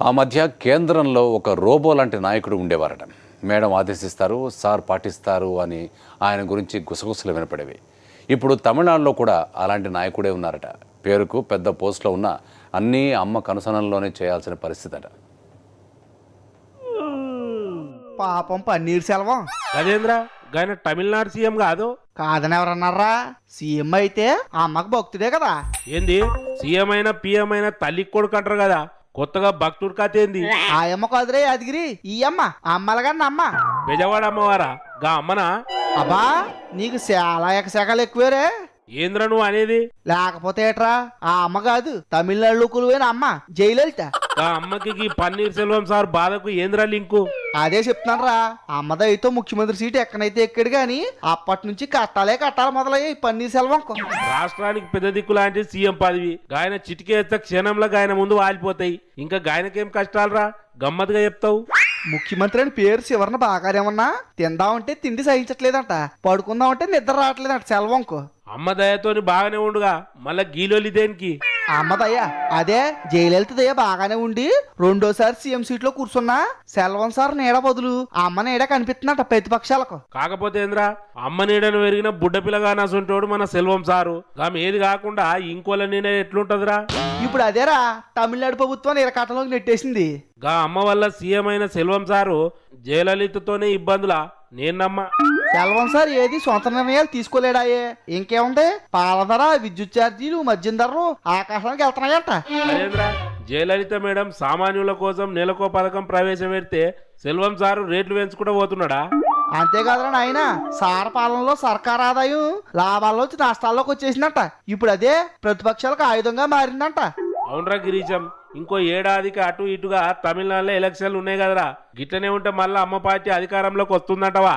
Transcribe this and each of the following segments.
ఆ మధ్య కేంద్రంలో ఒక రోబో లాంటి నాయకుడు ఉండేవారట. మేడం ఆదేశిస్తారు, సార్ పాటిస్తారు అని ఆయన గురించి గుసగుసలు వినపడేవి. ఇప్పుడు తమిళనాడులో కూడా అలాంటి నాయకుడే ఉన్నారట. పేరుకు పెద్ద పోస్టులో ఉన్న అన్నీ అమ్మ కనుసనంలోనే చేయాల్సిన పరిస్థితి అట. పాపం పన్నీర్ సెల్వం గజేంద్ర గాయన తమిళనాడు సీఎం కాదు. కాదని ఎవరన్నారా? సీఎం అయితే ఆ అమ్మకు భక్తుడే కదా. ఏంది సీఎం అయినా పిఎం అయినా తల్లి కొడుకు అంటారు కదా, కొత్తగా భక్తుడు కథ ఏంది? ఆ అమ్మ కాదురే యాదగిరి, ఈ అమ్మ అమ్మలగాని అమ్మ. బెజవాడ అమ్మవారా గా అమ్మనా? అబ్బా నీకు చాలా ఎకశాఖలు ఎక్కువేరే. ఏంద్ర నువ్వు అనేది? లేకపోతే ఏట్రా, ఆ అమ్మ కాదు తమిళనాడులో కొలువైన అమ్మ జయలలిత. గా అమ్మకి ఈ పన్నీర్ సెల్వం సార్ బాధకు ఏంద్ర లింకు? అదే చెప్తున్నారా, అమ్మదైతో ముఖ్యమంత్రి సీటు ఎక్కడైతే ఎక్కడు గాని అప్పటి నుంచి కట్టాలి మొదలయ్యాయి పన్నీర్ సెల్వంకు. రాష్ట్రానికి పెద్ద దిక్కు లాంటి సీఎం పదవి గాయన చిటికేస్తే క్షణంలో గాయన ముందు వాలిపోతాయి. ఇంకా గాయనకేం కష్టాలరా, గమ్మత్తుగా చెప్తావు. ముఖ్యమంత్రి అని పేరు చివరన బాగానేమన్నా, తిందామంటే తిండి సహించట్లేదంట, పడుకుందామంటే నిద్ర రావట్లేదంట సెల్వంకు. అమ్మ దయతోని బాగానే ఉండుగా, మళ్ళా గీలోలి దేనికి? అమ్మదయ్యా అదే జయలలిత దయ్య బాగానే ఉండి రెండోసారి సీఎం సీట్ లో కూర్చున్నా సెల్వం సార్ నీడ బదులు అమ్మ నీడ కనిపిస్తుందట ప్రతిపక్షాలకు. కాకపోతే ఏంద్రా, అమ్మ నీడను పెరిగిన బుడ్డ పిల్లగా నసుంటోడు మన సెల్వం సారు. ఆమె ఏది కాకుండా ఇంకోల నీడ ఎట్లుంటదిరా? ఇప్పుడు అదేరా తమిళనాడు ప్రభుత్వం ఇరకాటంలోకి నెట్టేసింది. గా అమ్మ వల్ల సీఎం అయిన సెల్వం సారు జయలలితతోనే ఇబ్బందులా నేను నమ్మ. సెల్వం సార్ ఏది సొంత నిర్ణయాలు తీసుకోలేడాయే. ఇంకేముంది, పాల ధర, విద్యుత్ ఛార్జీలు, మద్యం ధరలు ఆకాశానికి వెళ్తున్నాయంట. అదేంద్రా, జయలలిత మేడం సామాన్యుల కోసం నెలకో పథకం ప్రవేశపెడితే సెల్వం సారు రేట్లు పెంచుకుంటూ పోతున్నాడా? అంతేకాదురా నాయన, సార్ పాలనలో సర్కార్ ఆదాయం లాభాల్లోంచి నష్టాల్లోకి వచ్చేసిందంట. ఇప్పుడు అదే ప్రతిపక్షాలకు ఆయుధంగా మారిందంట. అవునరా గిరీశం, ఇంకో ఏడాదికి అటు ఇటుగా తమిళనాడులో ఎలక్షన్లు ఉన్నాయి కదరా. గిట్లనే ఉంటే మళ్ళీ అమ్మ పార్టీ అధికారంలోకి వస్తుందంటవా?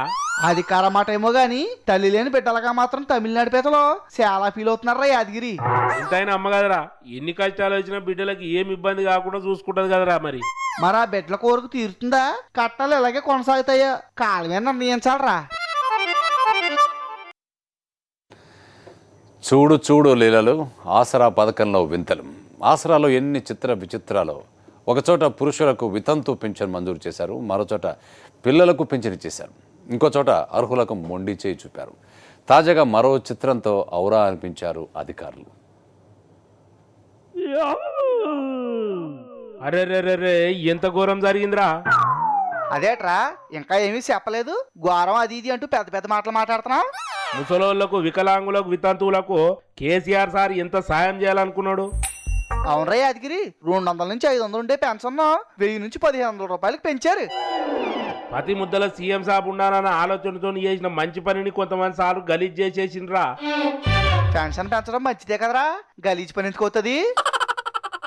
అధికారం మాట ఏమో గాని తల్లి లేని బిడ్డలుగా మాత్రం తమిళనాడు పేదలో చాలా ఫీల్ అవుతున్నారా యాదగిరి. ఎంతైనా అమ్మ కదరా, ఎన్ని కష్టాలు వచ్చినా బిడ్డలకి ఏమి ఇబ్బంది కాకుండా చూసుకుంటది కదరా. మరి ఆ బిడ్డల కోరిక తీరుతుందా? కట్టాలు ఇలాగే కొనసాగుతాయో కాలమే నిర్ణయించాలరా. చూడు చూడు లీలలు, ఆసరా పథకంలో వింతలు. ఆసరాలో ఎన్ని చిత్ర విచిత్రాలు. ఒకచోట పురుషులకు వితంతు పింఛన్ మంజూరు చేశారు, మరోచోట పిల్లలకు పింఛన్ ఇచ్చేశారు, ఇంకో చోట అర్హులకు మొండి చేయి చూపారు. తాజాగా మరో చిత్రంతో ఔరా అనిపించారు అధికారులు. అరే రే ఎంత ఘోరం జరిగిందిరా. అదేట్రా, ఇంకా ఏమీ చెప్పలేదు, ఘోరం అది ఇది అంటూ పెద్ద పెద్ద మాటలు మాట్లాడుతున్నావు. ముసలోళ్లకు, వికలాంగులకు, వితంతువులకు కేసీఆర్ సార్ ఎంత సాయం చేయాలనుకున్నాడు? అవునరా యాదగిరి, 200 నుంచి 500 ఉండే పెన్షన్ 1000 నుంచి 1500 రూపాయలకు పెంచారు. ప్రతి ముద్దల సీఎం సాబ్ ఉండాలన్న ఆలోచనతో చేసిన మంచి పనిని కొంతమంది సార్లు గలీజ్ చేసేసిండ్రా. పెన్షన్ పెంచడం మంచిదే కదరా, గలీజ్ పని ఎందుకు అవుతుంది?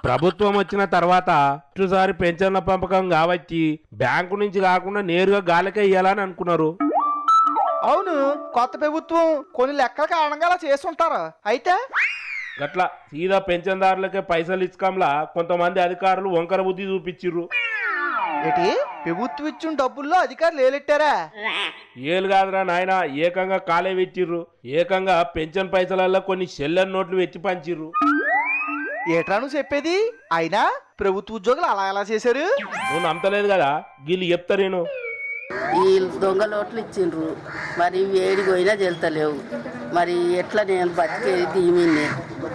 ప్రభుత్వం వచ్చిన తర్వాత ఇటుసారి పెన్షన్ల పంపకం కావచ్చి బ్యాంకు నుంచి కాకుండా నేరుగా గాలికే ఇయ్యాలని అనుకున్నారు. అవును, కొత్త ప్రభుత్వం కొన్ని లెక్కల కారణంగా అలా చేస్తుంటారు. అయితే గట్లా సీదా పెన్షన్దారులకే పైసలు ఇచ్చుకంలా కొంతమంది అధికారులు వంకర బుద్ధి చూపించిర్రు. ఏంటి, ప్రభుత్వం ఇచ్చిన డబ్బుల్లో అధికారులు ఏలెట్టారా? ఏలు కాదురా నాయన, ఏకంగా కాలే వెచ్చిర్రు. ఏకంగా పెన్షన్ పైసలల్లో కొన్ని షెల్లర్ నోట్లు వెచ్చి పంచిర్రు. ఏట్రా నువ్వు చెప్పేది? అయినా ప్రభుత్వ ఉద్యోగులు అలా ఎలా చేశారు? నువ్వు నమ్మతలేదు కదా, వీళ్ళు చెప్తారేను. వీళ్ళు దొంగ నోట్లు ఇచ్చిండ్రు, మరి వేడికి పోయినా చెల్తలేవు. మరి ఎట్లా నేను బతికేది ఈమెని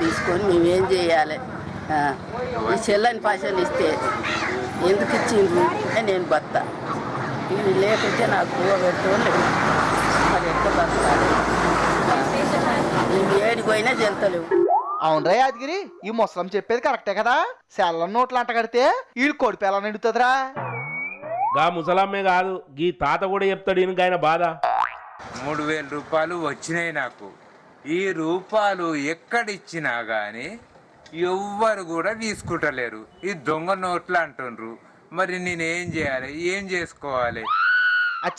తీసుకొని మేమేం చేయాలి? ఈ చెల్లని పైసలు ఇస్తే ఎందుకు ఇచ్చిండ్రు అని నేను బతా. ఇవి లేకుంటే నాకు పువ్వు పెట్టుకోలేదు, మరి ఎట్లా బతకాలి? ఈ వేడికి పోయినా చెల్తలేవు. అవునరా యాదగిరి, ఈ ముసలం చెప్పేది కరెక్టే కదా. సెల్లం నోట్లు అంట కడితే వీళ్ళు కొడిపి ఎలా నిండుతుందిరా? గా ముసలమ్మే కాదు, గీ తాత కూడా చెప్తాడు ఈయన ఆయన బాధ. 3000 రూపాయలు వచ్చినాయి నాకు. ఈ రూపాయలు ఎక్కడిచ్చినా గాని ఎవ్వరు కూడా తీసుకుంటలేరు. ఈ దొంగ నోట్లు అంటుండ్రు. మరి నేనేం చేయాలి, ఏం చేసుకోవాలి?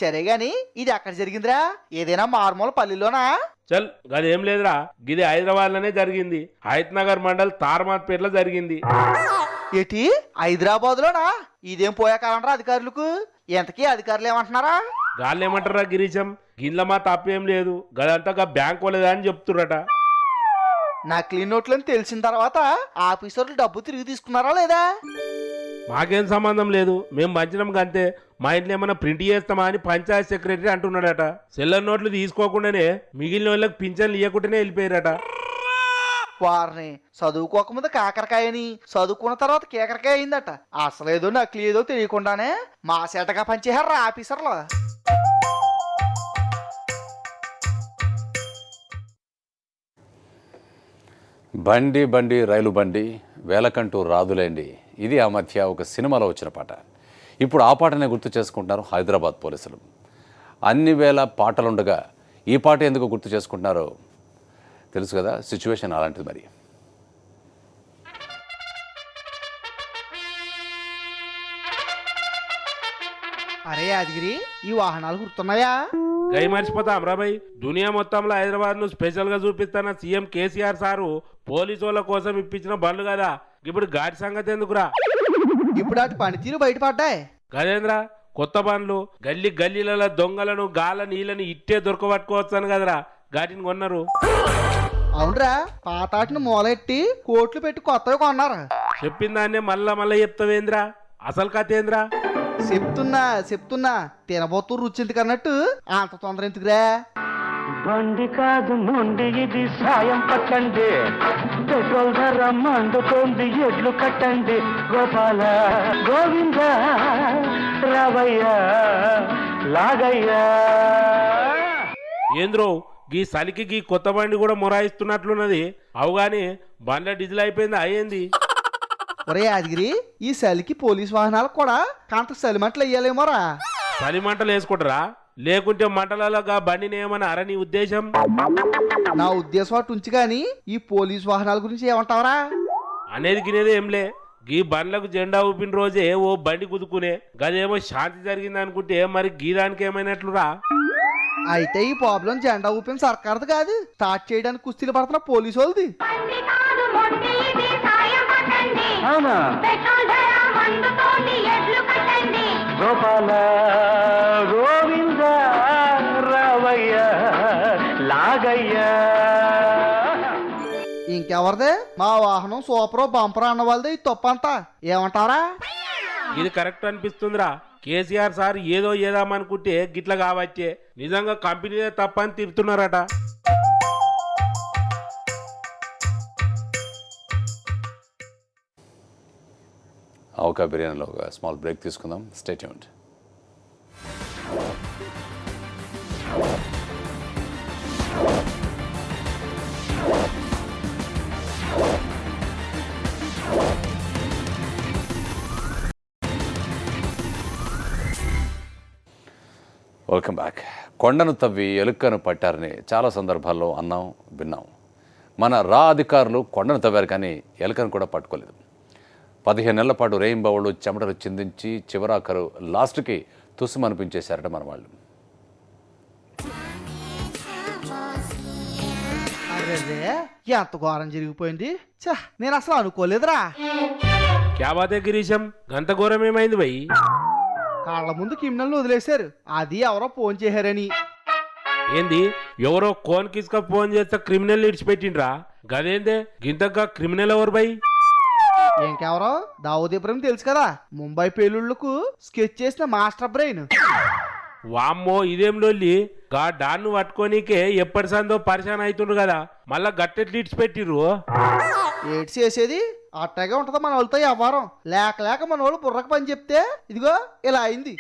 సరే గాని ఇది ఎక్కడ జరిగిందిరా? ఏదైనా మారుమూల పల్లెలోనా? చల్ గదేం లేదురా, గిది హైదరాబాద్ లోనే జరిగింది. హైత్ నగర్ మండల్ తార్మాత్పేటలో జరిగింది. ఏటి, హైదరాబాద్ లోనా? ఇదేం పోయాకాలంటారా అధికారులకు? ఎంతకీ అధికారులు ఏమంటున్నారా? గాళ్ళు ఏమంటారా గిరీశం, గిన్నెల మా తప్పేం లేదు, గదంతా బ్యాంక్ వాళ్ళదా అని చెప్తుర్రట. నకిలీ నోట్లని తెలిసిన తర్వాత ఆఫీసర్లు డబ్బు తిరిగి తీసుకున్నారా లేదా? మాకేం సంబంధం లేదు, మేము పంచినాం కంతే. మా ఇంట్లో ఏమన్నా ప్రింట్ చేస్తామా అని పంచాయత్ సెక్రటరీ అంటున్నాడట. సెల్లర్ నోట్లు తీసుకోకుండానే మిగిలిన వాళ్ళకి పింఛన్లు ఇవ్వకుండానే వెళ్ళిపోయారట. వారిని చదువుకోకముందు కాకరకాయని చదువుకున్న తర్వాత కేకరకాయ అయిందట. అసలేదో నకిలీ ఏదో తెలియకుండానే మా సేటగా పంచేశారు ఆఫీసర్లు. బండి బండి రైలు బండి వేలకంటూ రాదులేండి, ఇది ఆ మధ్య ఒక సినిమాలో వచ్చిన పాట. ఇప్పుడు ఆ పాటనే గుర్తు చేసుకుంటున్నారు హైదరాబాద్ పోలీసులు. అన్ని వేల పాటలుండగా ఈ పాట ఎందుకు గుర్తు చేసుకుంటున్నారో తెలుసు కదా, సిచ్యువేషన్ అలాంటిది. మరి అరే యాదగిరి, ఈ వాహనాలు గుర్తున్నాయా? గై మర్చిపోతాం రాబాయ్. దునియా మొత్తంలో హైదరాబాద్ ను స్పెషల్ గా చూపిస్తున్న సీఎం కేసీఆర్ సారు పోలీసు వాళ్ళ కోసం ఇప్పించిన బండ్లు కదా. ఇప్పుడు గాడి సంగతి ఎందుకురా? ఇప్పుడు అటు పనితీరు బయటపడ్డాయి. గజేంద్ర, కొత్త బండ్లు గల్లీ గల్లీల దొంగలను గాల నీళ్ళని ఇట్టే దొరకబట్టుకోవచ్చాను కదరా, గాటిని కొన్నారు. అవునరా, పాతాటిని మూలెట్టి కోట్లు పెట్టి కొత్తవి కొన్నారు. చెప్పిన దాన్నే మళ్ళా చెప్తావేంద్రా? అసలు కథ ఏంద్రా? చెప్తున్నా తినబోతూ రుచింది కన్నట్టు అంత తొందర ఎందుకురా? బండి కాదు మొండి ఇది సాయం పట్టండి, పెట్రోల్ ధర మండుతోంది ఎడ్లు కట్టండి, గోపాల గోవింద రావయ్య లాగయ్యా. ఏంద్రో గీ సలికి గీ కొత్త బండి కూడా మొరాయిస్తున్నట్లున్నది. అవుగాని బండ్ల డీజిల్ అయిపోయింది అయ్యింది. ఒరే యాదగిరి, ఈ చలికి పోలీస్ వాహనాలకు కూడా కాంత చలిమంటలు వెయ్యాలేమోరా. చలి మంటలు వేసుకుంటారా? లేకుంటే మంటలగా బండిని ఏమన్నా అరని ఉద్దేశం? నా ఉద్దేశం అటు ఉంచి గాని ఈ పోలీస్ వాహనాల గురించి ఏమంటావరా? అనేది గినేది ఏంలే, గీ బండ్లకు జెండా ఊపిన రోజే ఓ బండి కుదుకునే, గదేమో శాంతి జరిగింది అనుకుంటే మరి గీదానికి ఏమైనట్లురా? అయితే ఈ ప్రాబ్లం జెండా ఊపిన సర్కార్ది కాదు, స్టార్ట్ చేయడానికి కుస్తీలు పడుతున్న పోలీసు వాళ్ళది. అవునా గోపాల గోవింద రావయ్య లాగయ్యా. ఇంకెవరిదే? మా వాహనం సూపరో బంపరో అన్న వాళ్ళదే ఈ తప్పంతా. ఏమంటారా? ఇది కరెక్ట్ అనిపిస్తుందిరా. కేసీఆర్ సార్ ఏదో ఏదామనుకుంటే గిట్ల కావచ్చే. నిజంగా కంపెనీదే తప్పని తిడుతున్నారట. అవకా బిర్యానీలో ఒక స్మాల్ బ్రేక్ తీసుకుందాం. Stay tuned. Welcome back. కొండను తవ్వి ఎలుకను పట్టారని చాలా సందర్భాల్లో అన్నాం, విన్నాం. మన అధికారులు కొండను తవ్వారు కానీ ఎలుకను కూడా పట్టుకోలేదు. 15 నెలల పాటు రేయింబవళ్ళు చెమటలు చిందించి చివరాఖరు లాస్ట్కి తుస్సుమనిపించేశారట మన వాళ్ళు. అరే ఎంత ఘోరం జరిగిపోయింది. నేను అసలు అనుకోలేదురా. క్యా బాతే గిరీశం, గంత ఘోరం ఏమైంది భయ్? కాళ్ళ ముందు క్రిమినల్ వదిలేశారు, అది ఎవరో ఫోన్ చేశారని. ఏంది, ఎవరో కోన్ కిస్క ఫోన్ చేస్తే క్రిమినల్ ఇడిచిపెట్టిండ్రా? గదేందే గింతగా క్రిమినల్ ఎవరు భయ్? ఇంకెవరో దావుద్ ఇబ్రహీం తెలుసు కదా, ముంబై పేలుళ్లకు స్కెచ్ చేసిన మాస్టర్ బ్రెయిన్. వామ్మో ఇదేం లొల్లి, గా డాన్ను పట్టుకోనీకే ఎప్పటి సందో పరిశాన్ అవుతుండ్రు కదా, మళ్ళా గట్టెట్లు ఇడిచిపెట్టిర్రు. ఏడ్స్ చేసేది అట్టగా ఉంటదా మన వాళ్ళతో వ్యవహారం. లేక మన వాళ్ళు బుర్రకు పని చెప్తే ఇదిగో ఇలా అయింది.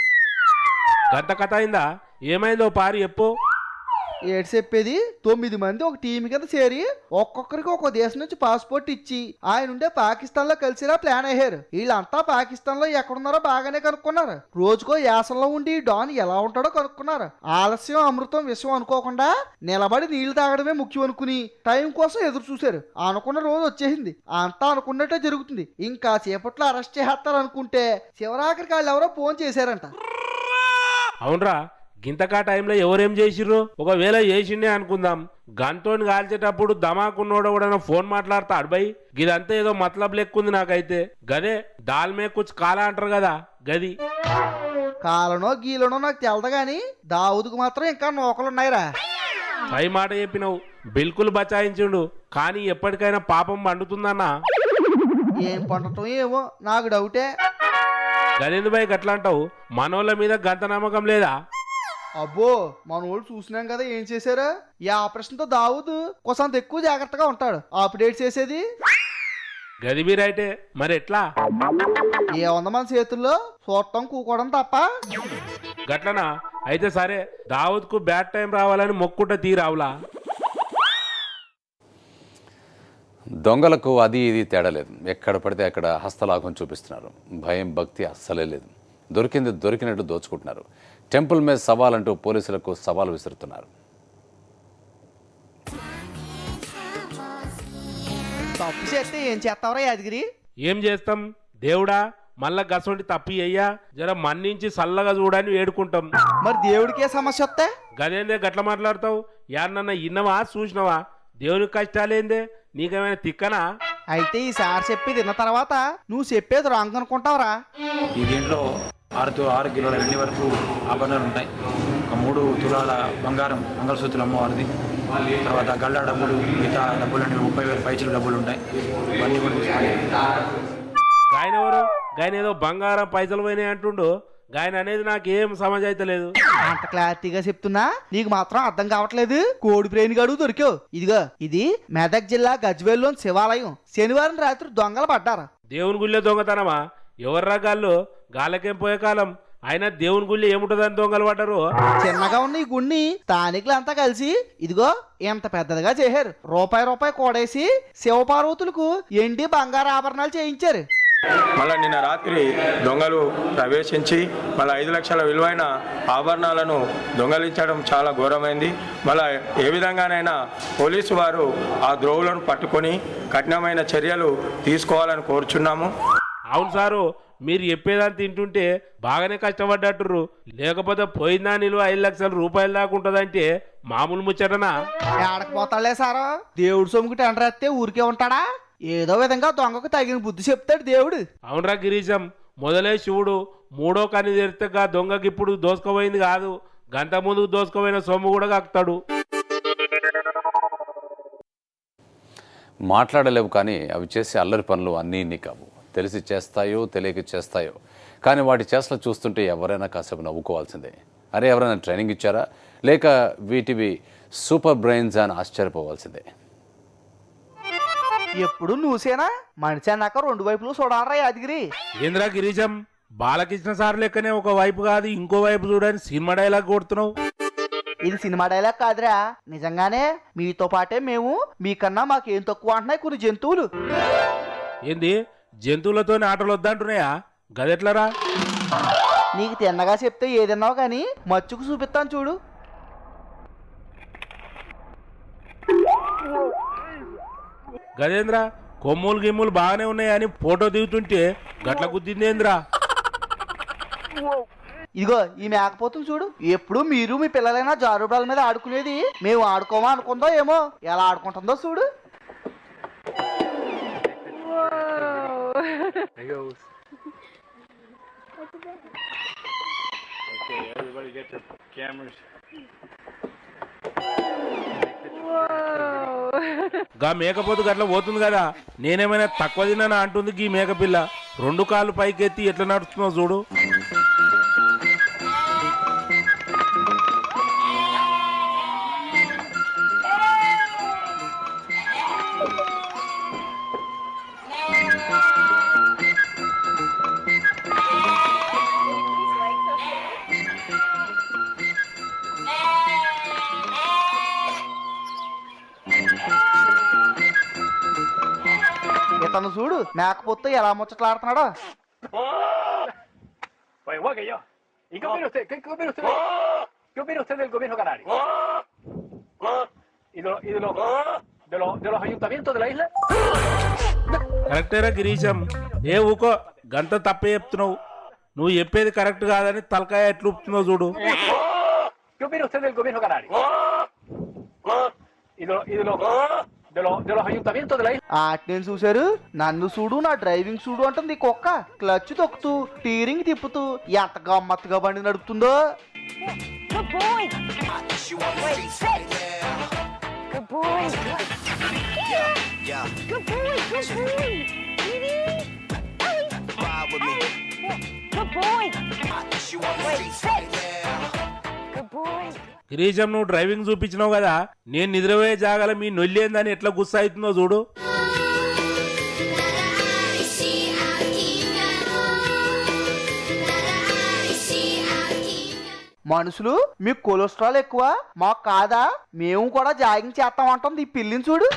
గంత కథ అయిందా? ఏమైందో పారి చెప్పు. ఏడ్స్ చెప్పేది 9 మంది ఒక టీం కింద చేరి ఒక్కొక్కరికి ఒక్కో దేశం నుంచి పాస్పోర్ట్ ఇచ్చి ఆయన ఉండే పాకిస్తాన్ లో కలిసిరా ప్లాన్ అయ్యారు. వీళ్ళంతా పాకిస్తాన్ లో ఎక్కడున్నారో బాగానే కనుక్కున్నారు. రోజుకో యాసంలో ఉండి డాన్ ఎలా ఉంటాడో కనుక్కున్నారు. ఆలస్యం అమృతం విషయం అనుకోకుండా నిలబడి నీళ్లు తాగడమే ముఖ్యం అనుకుని టైం కోసం ఎదురు చూశారు. అనుకున్న రోజు వచ్చేసింది. అంతా అనుకున్నట్టే జరుగుతుంది. ఇంకా సేపట్లో అరెస్ట్ చేస్తారు అనుకుంటే చివరాఖరికి వాళ్ళు ఎవరో ఫోన్ చేశారంట. అవునరా, గింతకా టైంలో ఎవరేం చేసిర్రు? ఒకవేళ చేసిండే అనుకుందాం, గంతోని కాల్చేటప్పుడు దమాకున్నోడు కూడా ఫోన్ మాట్లాడతాడు బై. గిదంతా ఏదో మతలబ్ లెక్కుంది నాకైతే. గదే దాల్మే కుచ్ కాలా అంటారు కదా, గది. కాలనో గీలనో నాకు తెలదు గాని దావుద్కు మాత్రం ఇంకా నోకలున్నాయిరా. పై మాట చెప్పినావు, బిల్కుల్ బచాయించుండు. కానీ ఎప్పటికైనా పాపం పండుతుందన్నా. ఏం పండటం ఏమో నాకు డౌటే. గదేందు బాయ్ గట్లా అంటావు? మనోళ్ళ మీద గంత నమ్మకం లేదా? అబ్బో మన వాళ్ళు చూసినాం కదా ఏం చేశారా. ఈ ఆపరేషన్ తో దావుదు కొంత ఎక్కువ జాగ్రత్తగా ఉంటాడు. అప్డేట్ చేసేది గది మీరైతే మరి ఎట్లా? ఏముంది మన చేతుల్లో, చూడటం కూకోవడం తప్ప. గట్లనా? అయితే సరే, దావూద్కు బ్యాడ్ టైం రావాలని మొక్కుంట తీరావులా. దొంగలకు అది ఇది తేడా లేదు. ఎక్కడ పడితే అక్కడ హస్తలాఘం చూపిస్తున్నారు. భయం భక్తి అస్సలే లేదు. దొరికింది దొరికినట్టు దోచుకుంటున్నారు. టెంపుల్ మీద సవాలంటూ పోలీసులకు సవాల్ విసురుతున్నారు. తప్పు చేస్తే ఏం చేస్తావరా యాదగిరి? ఏం చేస్తాం దేవుడా, మళ్ళా గసొంటి తప్పి అయ్యా జర మన్నించి చల్లగా చూడని వేడుకుంటాం. మరి దేవుడికే సమస్య వస్తే గదేందే గట్ల మాట్లాడతావు? యాన్నన్నా ఇన్నవా చూసినవా? దేవునికి కష్టాలేందే? నీకేమైనా తిక్కనా? అయితే ఈసారి చెప్పి తిన్న తర్వాత నువ్వు చెప్పేది రాంగ్ అనుకుంటావురా. ఈ దీంట్లో 6 కిలోల వెండి వరకు ఆభరణాలు ఉంటాయి. ఒక 3 తులాల బంగారం మంగళసూత్రం అమ్మవారిది. తర్వాత గళ్ళ డబ్బులు, మిగతా డబ్బులన్నీ 30,000 పైచలు డబ్బులు ఉంటాయి. ఇవన్నీ కూడా తీసుకోవాలి. గాయన ఎవరు? గాయన ఏదో బంగారం పైసలు పోయినాయి అంటుండు. గాయన అనేది నాకేం సమజ్ అయితే లేదు. అంత క్లారిటీగా చెప్తున్నా నీకు మాత్రం అర్థం కావట్లేదు. కోడి బ్రెయిన్ గడువు దొరికావు. ఇదిగో ఇది మెదక్ జిల్లా గజ్వేల్లోని శివాలయం. శనివారం రాత్రి దొంగలు పడ్డారు. దేవుని గుళ్ళే దొంగతనమా? ఎవర్రా గాళ్ళు? గాళ్ళకేం పోయే కాలం. అయినా దేవుని గుళ్ళి ఏముంటుందని దొంగలు పడ్డారు? చిన్నగా ఉన్న ఈ గుడిని స్థానికులంతా కలిసి ఇదిగో ఎంత పెద్దదిగా చేశారు. రూపాయి కూడేసి శివపార్వతులకు ఎండి బంగారు ఆభరణాలు చేయించారు. మళ్ళీ నిన్న రాత్రి దొంగలు ప్రవేశించి మళ్ళీ 5 లక్షల విలువైన ఆభరణాలను దొంగలించడం చాలా ఘోరమైంది. మళ్ళీ ఏ విధంగానైనా పోలీసు వారు ఆ ద్రోవులను పట్టుకొని కఠినమైన చర్యలు తీసుకోవాలని కోరుచున్నాము. అవును సారు, మీరు చెప్పేదాన్ని తింటుంటే బాగానే కష్టపడ్డట్టుర్రు. లేకపోతే పోయిందా నిలువ 5 లక్షల రూపాయలు దాకా ఉంటుందంటే మామూలు ముచ్చటనా? ఏడకపోతాడులే సారా. దేవుడు సొమ్ముకి టెండర్ ఎత్తే ఊరికే ఉంటాడా? ఏదో విధంగా దొంగకు తగిన బుద్ధి చెప్తాడు దేవుడు. అవునరా గిరీశం, మొదలే శివుడు 3వ కన్ను తెరితేగా దొంగకి ఇప్పుడు దోసుకోపోయింది కాదు, గంట ముందుకు దోసుకోపోయిన సొమ్ము కూడా కక్కుతాడు. మాట్లాడలేవు కానీ అవి చేసే అల్లరి పనులు అన్నీ ఇన్ని కావు. తెలిసి చేస్తాయో తెలియక చేస్తాయో కానీ వాటి చేష్టలు చూస్తుంటే ఎవరైనా కాసేపు నవ్వుకోవాల్సిందే. అరే ఎవరైనా ట్రైనింగ్ ఇచ్చారా లేక వీటివి సూపర్ బ్రెయిన్స్ అని ఆశ్చర్యపోవాల్సిందే. ఎప్పుడు నువ్వుసేనా మనిషి అన్నాక 2 వైపులు చూడాలరా యాదగిరి. ఏంద్రా గిరీశం, బాలకృష్ణ సార్ లెక్కనే ఒక వైపు కాదు ఇంకో వైపు చూడని సినిమా డైలాగ్ కొడుతున్నావు. ఇది సినిమా డైలాగ్ కాదురా, నిజంగానే మీతో పాటే మేము మీకన్నా మాకేం తక్కువ అంటున్నాయి కొన్ని జంతువులు. ఏంది జంతువులతో ఆటలు వద్దంటున్నాయా? గదెట్లరా? నీకు తిన్నగా చెప్తే ఏదన్నావు కానీ మచ్చుకు చూపిస్తాను చూడు. గదేంద్రా, కొమ్ములు గిమ్ములు బాగానే ఉన్నాయని ఫోటో దిగుతుంటే గట్ల గుద్దిందేంద్రా? ఇదిగో ఈ మేకపోతులు చూడు. ఎప్పుడు మీరు మీ పిల్లలైనా జారుబాల మీద ఆడుకునేది మేము ఆడుకోమా అనుకుందో ఏమో, ఎలా ఆడుకుంటుందో చూడు. గా మేకపోతు గట్ల పోతుంది కదా, నేనేమైనా తక్కువ తిన్నానా అంటుంది గీ మేకపిల్ల. 2 కాళ్ళు పైకెత్తి ఎట్లా నడుస్తుందో చూడు. ఇతను చూడు మేకపోతే ఎలా ముచ్చట్లాడుతున్నాడో. Igual que yo. ¿Y qué opina usted? ¿Qué opina usted? ¿Qué opina usted del gobierno canario? ¿Y de los ayuntamientos de la isla? కరెక్టేరా Girisham, ఏ ఊకో గంత తప్పే చెప్తున్నావు. నువ్వు చెప్పేది కరెక్ట్ కాదని తలకాయ ఎట్లు ఊపుతున్నావు చూడు. ¿Qué opina usted del gobierno canario? ¿Y de los ayuntamientos de la isla? నేను చూశారు, నన్ను చూడు నా డ్రైవింగ్ చూడు అంటుంది కుక్క. క్లచ్ తొక్కుతూ స్టీరింగ్ తిప్పుతూ ఎంత గమ్మత్తుగా బండి నడుపుతుందో. Good boy. Wait, sit. Good boy. Yeah. Good boy. Good boy. Ride with me. Good boy. Wait, sit. Good boy. Girisham నువ్వు డ్రైవింగ్ చూపించినావు కదా, నేను నిద్రపోయే జాగాల మీ నొల్లేందని ఎట్లా గుస్స అవుతుందో చూడు. మనుషులు మీకు కొలెస్ట్రాల్ ఎక్కువ, మాకు కాదా? మేము కూడా జాగింగ్ చేస్తాం అంటుంది ఈ పిల్లిని చూడు.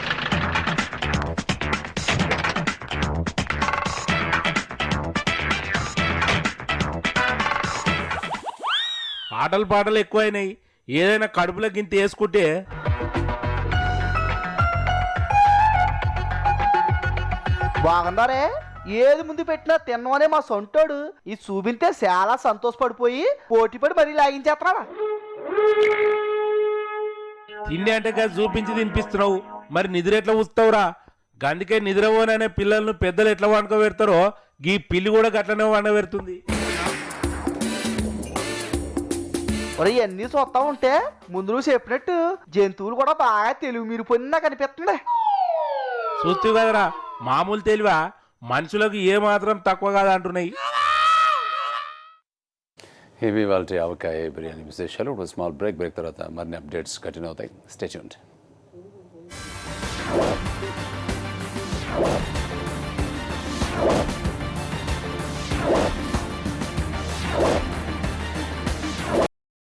పాటలు ఎక్కువైనాయి, ఏదైనా కడుపులో గింత వేసుకుంటే బాగుందారే, ఏది ముందు పెట్టినా తిన్నవనే మా సొంటోడు ఇది చూపింతే చాలా సంతోషపడిపోయి పోటీపడి మరీ లాగించేస్తున్నాడా. తిండి అంటే కదా చూపించి తినిపిస్తున్నావు, మరి నిద్ర ఎట్లా ఊస్తావురా? గందుకే నిద్రపోననే పిల్లలను పెద్దలు ఎట్లా వండుకోబెడతారో గీ పిల్లి కూడా గట్లనే వండబెడుతుంది. మరి ఇవన్నీ చూస్తా ఉంటే ముందు నువ్వు చెప్పినట్టు జంతువులు కూడా బాగా తెలుగు మీరిపోయిన నాకు అనిపిస్తుంది. చూస్తూ కదరా, మామూలు తెలివా మనుషులకు ఏ మాత్రం తక్కువ కాదు అంటున్నాయి. ఇవి వాళ్ళ అవకాయ బిర్యానీ విశేషాలు. స్మాల్ బ్రేక్ తర్వాత మరిన్ని అప్డేట్స్ కంటిన్యూ అవుతాయి. Stay tuned.